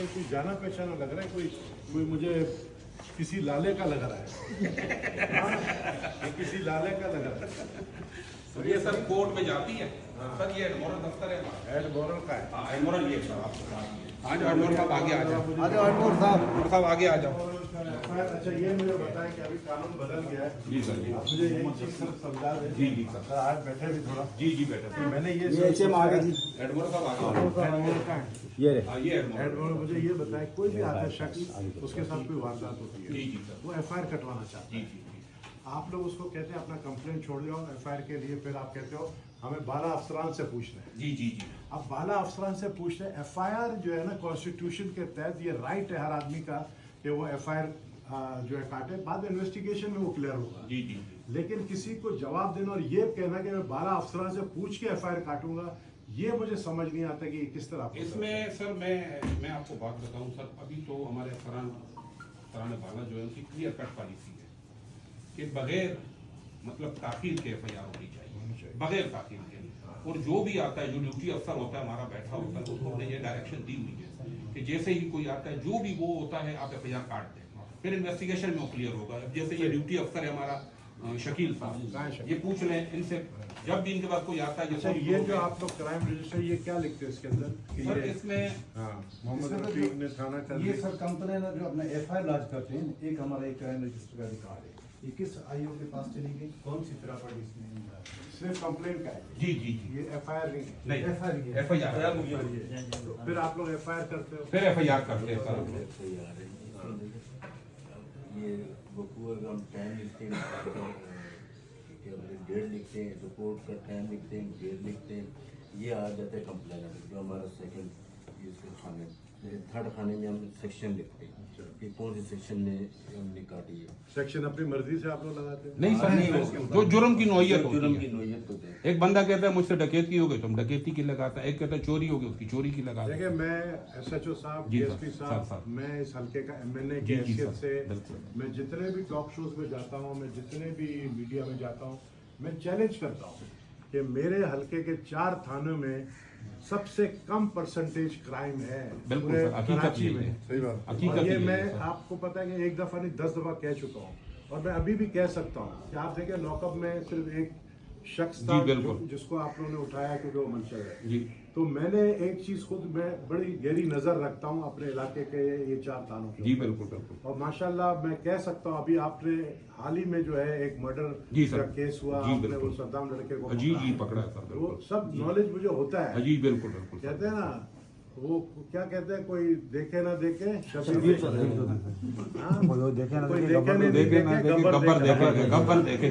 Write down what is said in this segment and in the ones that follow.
कोई जाना पहचाना लग रहा है, कोई कोई मुझे किसी लाले का लग रहा है। हाँ, ये किसी लाले का लग रहा है। सर ये सर कोर्ट में जाती है। सर ये एडमोरल दफ्तर है हमारा। एडमोरल का है। हाँ एडमोरल ये सर आप आ जाओ एडमोरल साहब आगे आ जाओ। आ जाओ एडमोरल साहब आगे आ जाओ। अच्छा ये मुझे बताएं कि अभी कानून बदल गया है। जी सर जी। मुझे एक चीज सर समझा दें। जी जी सर। सर आज बैठे भी थोड़ा। जी जी बेटा। तो मैंने ये एचएम आ गए जी। एडमोरल साहब आगे। एडमोरल का है। ये रे हाँ ये एडमोरल। एडमोरल मुझे ये बताएं, कोई भी आता है शख्स, उसके साथ कोई वारदात होती है, जी जी सर। वो एफआईआर कटवाना चाहता जी है। जी जी। आप लोग उसको कहते हैं अपना कंप्लेंट छोड़ जाओ एफआईआर के लिए, फिर आप कहते हो हमें बाला अफसरान से पूछना है। जी जी जी। अब बाला अफसरान से पूछते हैं, एफआईआर जो है ना कॉन्स्टिट्यूशन के तहत ये राइट है हर आदमी का कि वो एफआईआर जो है काटे, बाद में इन्वेस्टिगेशन में वो क्लियर होगा। जी जी जी। लेकिन किसी को जवाब देना और ये कहना कि मैं बाला अफसरान से पूछ के एफआईआर काटूंगा, ये मुझे समझ नहीं आता कि ये किस तरह हो सकता है। इसमें सर मैं आपको बात बताऊं सर, अभी तो हमारे फरान बाला जो है उनकी क्लियर कट पॉलिसी है कि बगैर मतलब ताखीर के एफआईआर होनी चाहिए, बगैर ताखीर के। और जो भी आता है, जो ड्यूटी अफसर होता है हमारा बैठा होता है, उसको हमने ये डायरेक्शन दी हुई है कि जैसे ही कोई आता है जो भी वो होता है आप एफआईआर काट दें, फिर इन्वेस्टिगेशन में वो क्लियर होगा। अब जैसे ये ड्यूटी अफसर है हमारा शकील साहब, ये पूछ लें इनसे, जब भी इनके पास कोई आता है। अच्छा ये जो आप लोग क्राइम रजिस्टर ये क्या लिखते हैं इसके अंदर? सर इसमें हाँ, मोहम्मद रफीक ने थाना कर ये दिया। सर कंपनी ना जो अपना एफआईआर लॉन्च करते हैं, एक हमारा एक क्राइम रजिस्टर का अधिकार है। ये किस आयोग के पास चली गई, कौन सी प्रॉपर्टी इसमें? सिर्फ कंप्लेंट का है, जी जी जी। ये एफआईआर नहीं है। नहीं एफआईआर एफआईआर तो फिर आप लोग एफआईआर करते हो? फिर एफआईआर करते हैं सर। ये बखूबा हम टाइम लिखते हैं, डेट लिखते हैं, रिपोर्ट का टाइम लिखते हैं, डेट लिखते हैं, ये आ जाता है कंप्लेनेंट। जो हमारा सेकंड इसके खाने थर्ड खाने में हम सेक्शन लिखते हैं कि कौन से सेक्शन में हमने काटी है। सेक्शन अपनी मर्जी से आप लोग लगाते हो? नहीं सर, नहीं, जो जुर्म की नोयत होती जुर्म है। की नोयत होती है। एक बंदा कहता है मुझसे डकैती हो गई तो हम डकैती की लगाता है, एक कहता है चोरी हो गई उसकी चोरी की लगाता है। देखिए मैं एसएचओ साहब, जी डीएसपी सर, साहब, सर। मैं इस हल्के का एमएनए जी, की जी हैसियत सर, से बिल्कुल। मैं जितने भी टॉक शोज में जाता हूँ, मैं जितने भी मीडिया में जाता हूँ, मैं चैलेंज करता हूँ कि मेरे हल्के के 4 थानों में सबसे कम परसेंटेज क्राइम है बिल्कुल पूरे सर, हकीकत कराची ये में। है। सही बात। हकीकत और ये ये मैं है सर। आपको पता है कि एक दफा नहीं 10 दफा कह चुका हूँ, और मैं अभी भी कह सकता हूँ कि आप देखिए लॉकअप में सिर्फ एक शख्स था जी, बिल्कुल। जिसको आप लोगों ने उठाया क्योंकि वो मंशर है। जी तो मैंने एक चीज खुद मैं बड़ी गहरी नजर रखता हूँ अपने इलाके के ये 4 थानों के जी ऊपर। बिल्कुल बिल्कुल। और माशाल्लाह मैं कह सकता हूँ अभी आपने हाल ही में जो है एक मर्डर जी सर। का केस हुआ, जी, आपने बिल्कुल। वो सद्दाम लड़के को जी पकड़ा। जी पकड़ा है सर, वो बिल्कुल। सब नॉलेज मुझे होता है। जी बिल्कुल बिल्कुल सर। कहते हैं ना वो क्या कहते हैं, कोई देखे ना देखे शबीर हाँ? कोई देखे नहीं देखे ना देखे गब्बर देखे, गब्बर देखे।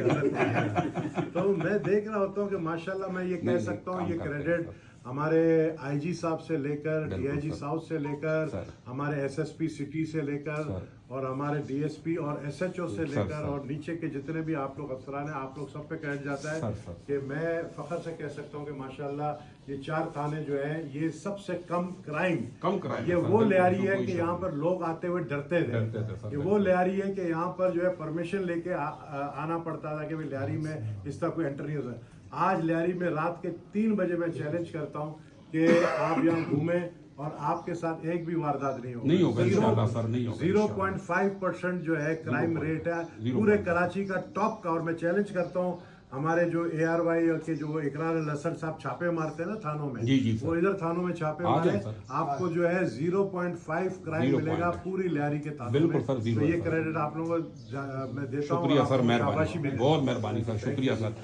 तो मैं देख रहा होता हूँ कि माशाल्लाह मैं ये कह नहीं, सकता हूँ काम ये करते हैं क्रेडिट सर। हमारे आईजी साहब से लेकर बिल्कुल डीआईजी सर। साउथ से लेकर सर। हमारे एसएसपी सिटी से लेकर सर। और हमारे डीएसपी और एसएचओ से सर, लेकर सर। और नीचे के जितने भी आप लोग अफसरान हैं, आप लोग सब पे क्रेडिट जाता है सर, सर। कि मैं फख्र से कह सकता हूँ कि माशाल्लाह ये 4 थाने जो है ये सबसे कम क्राइम है ये सर, वो बिल्कुल, लियारी है कोई कि शक यहाँ नहीं। पर लोग आते हुए डरते डरते थे थे। सर, ये वो बिल्कुल। लियारी है कि यहाँ पर जो है परमिशन लेके आना पड़ता था कि भाई लियारी में इस तरह कोई एंटर नहीं हो सकता। आज लियारी में रात के 3 बजे मैं चैलेंज करता हूँ कि आप यहाँ घूमें और आपके साथ एक भी वारदात नहीं होगा। नहीं होगा इंशाल्लाह सर, नहीं होगा 0.5% जो है क्राइम रेट है पूरे कराची का टॉप का। और मैं चैलेंज करता हूँ हमारे जो ARY के जो इकरार लसन साहब छापे मारते हैं ना थानों में, जी, जी, सर। वो इधर थानों में छापे आ मारे, जाए सर। आपको जो है 0.5 क्राइम 0. मिलेगा पूरी लियारी के थानों बिल्कुल में। सर, 0 तो ये है सर। क्रेडिट आप लोगों को मैं देता हूँ। शुक्रिया और सर, आपको शाबाशी मेहरबानी, भी बहुत मेहरबानी सर, शुक्रिया सर।